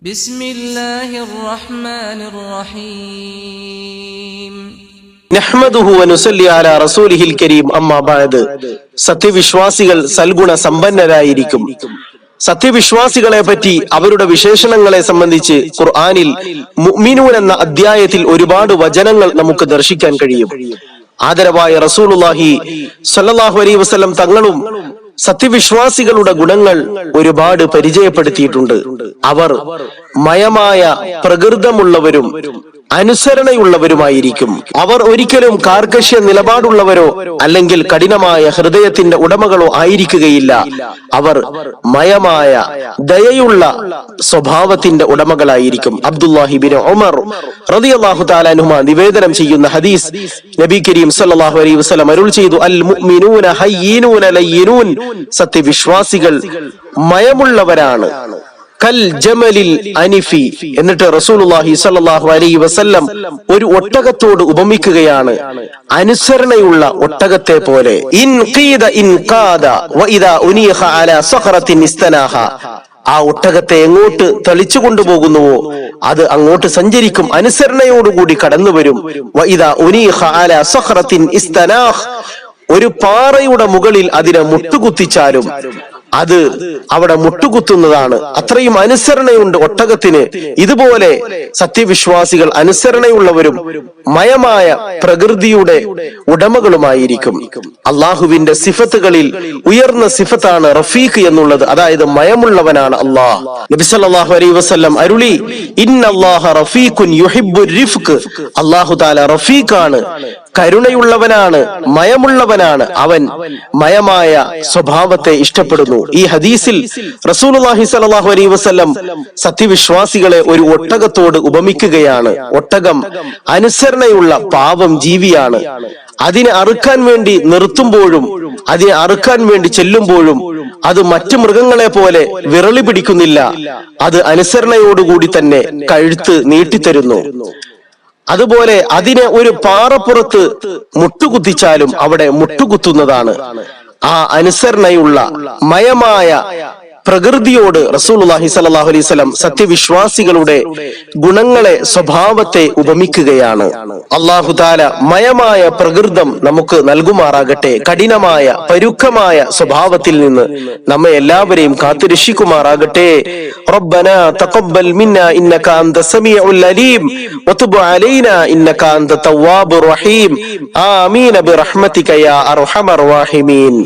ബിസ്മില്ലാഹിർ റഹ്മാനിർ റഹീം. നഹ്മദുഹു വനുസല്ലി അലാ റസൂലിഹിൽ കരീം. അമ്മാ ബഅദ്. സത്യവിശ്വാസികൾ സൽഗുണ സമ്പന്നരായിരിക്കും. സത്യവിശ്വാസികളെ പറ്റി അവരുടെ വിശേഷണങ്ങളെ സംബന്ധിച്ച് ഖുർആനിൽ മുഅ്മിനൂൻ എന്ന അധ്യായത്തിൽ ഒരുപാട് വചനങ്ങൾ നമുക്ക് ദർശിക്കാൻ കഴിയും. ആദരവായ റസൂലുള്ളാഹി സ്വല്ലല്ലാഹു അലൈഹി വസല്ലം തങ്ങളും സത്യവിശ്വാസികളുടെ ഗുണങ്ങൾ ഒരുപാട് പരിചയപ്പെടുത്തിയിട്ടുണ്ട്. അവർ മയമായ പ്രകൃതമുള്ളവരും അനുസരണയുള്ളവരുമായിരിക്കും. അവർ ഒരിക്കലും കാർക്കശ്യ നിലപാടുള്ളവരോ അല്ലെങ്കിൽ കഠിനമായ ഹൃദയത്തിന്റെ ഉടമകളോ ആയിരിക്കുകയില്ല. അവർ മയമായ ദയയുള്ള സ്വഭാവത്തിന്റെ ഉടമകളായിരിക്കും. അബ്ദുല്ലാഹി ബിൻ ഉമർ റളിയല്ലാഹു തആല അൻഹുമ നിവേദനം ചെയ്യുന്ന ഹദീസ്, നബി കരീം സല്ലല്ലാഹു അലൈഹി വസല്ലം അരുൾ ചെയ്തു, അൽ മുഅ്മിനൂന ഹയ്യിനൂന ലയ്യിനൂൻ. സത്യവിശ്വാസികൾ മയമുള്ളവരാണ്, കൽ ജമലിൽ അനിഫി. എന്നിട്ട് റസൂലുള്ളാഹി സ്വല്ലല്ലാഹു അലൈഹി വസല്ലം ഒരു ഒട്ടകത്തോട് ഉപമിക്കുകയാണ്, അനുസരണയുള്ള ഒട്ടകത്തെ പോലെ. ഇൻ ഖീദ ഇൻ ഖാദ വഇദാ ഉനീഖ അലാ സഖറത്തിൻ ഇസ്തനാഹ. ആ ഒട്ടകത്തെ എങ്ങോട്ട് തളിച്ചു കൊണ്ടുപോകുന്നുവോ അത് അങ്ങോട്ട് സഞ്ചരിക്കും, അനുസരണയോടുകൂടി കടന്നു വരും. വഇദാ ഉനീഖ അലാ സഖറത്തിൻ ഇസ്തനാഹ. ഒരു പാറയുടെ മുകളിൽ അതിനെ മുട്ടുകുത്തിച്ചാലും അത് അവിടെ മുട്ടുകുത്തുന്നതാണ്. അത്രയും അനുസരണയുണ്ട് ഒട്ടകത്തിന്. ഇതുപോലെ സത്യവിശ്വാസികൾ അനുസരണയുള്ളവരും മയമായ പ്രകൃതിയുടെ ഉടമകളുമായിരിക്കും. അള്ളാഹുവിന്റെ സിഫത്തുകളിൽ ഉയർന്ന സിഫത്താണ് റഫീഖ് എന്നുള്ളത്, അതായത് മയമുള്ളവനാണ് അള്ളാഹ്. നബി സല്ലല്ലാഹു അലൈഹി വസല്ലം അരുളി, ഇന്നല്ലാഹ റഫീഖുൻ യുഹിബ്ബുർ റിഫ്ഖ്. അല്ലാഹു തആല റഫീഖാണ്, കരുണയുള്ളവനാണ്, മയമുള്ളവനാണ്. അവൻ മയമായ സ്വഭാവത്തെ ഇഷ്ടപ്പെടുന്നു. ഈ ഹദീസിൽ റസൂലുള്ളാഹി സ്വല്ലല്ലാഹു അലൈഹി വസല്ലം സത്യവിശ്വാസികളെ ഒരു ഒട്ടകത്തോട് ഉപമിക്കുകയാണ്. ഒട്ടകം അനുസരണയുള്ള പാവം ജീവിയാണ്. അതിനെ അറുക്കാൻ വേണ്ടി നിർത്തുമ്പോഴും അതിനെ അറുക്കാൻ വേണ്ടി ചെല്ലുമ്പോഴും അത് മറ്റു മൃഗങ്ങളെ പോലെ വിറളി പിടിക്കുന്നില്ല. അത് അനുസരണയോടുകൂടി തന്നെ കഴുത്ത് നീട്ടിത്തരുന്നു. അതുപോലെ അതിനെ ഒരു പാറപ്പുറത്ത് മുട്ടുകുത്തിച്ചാലും അവിടെ മുട്ടുകുത്തുന്നതാണ്. ആ അനുസരണയുള്ള മയമായ പ്രകൃതിയോട് റസൂലുള്ളാഹി സ്വല്ലല്ലാഹു അലൈഹി വസല്ലം സത്യവിശ്വാസികളുടെ ഗുണങ്ങളെ, സ്വഭാവത്തെ ഉപമിക്കുകയാണ്. അല്ലാഹു തആല മയമായ പ്രകൃതം നമുക്ക് നൽകുമാറാകട്ടെ. കഠിനമായ പരുക്കമായ സ്വഭാവത്തിൽ നിന്ന് നമ്മെ എല്ലാവരെയും കാത്തുരക്ഷിക്കുമാറാകട്ടെ. റബ്ബനാ തഖബ്ബൽ മിന്നാ ഇന്നക അൻത സമീഉൽ അലീം വതുബ് അലൈനാ ഇന്നക അൻത തവ്വാബുർ റഹീം. ആമീൻ ബിറഹ്മതിക യാ അർഹമർ റഹീമീൻ.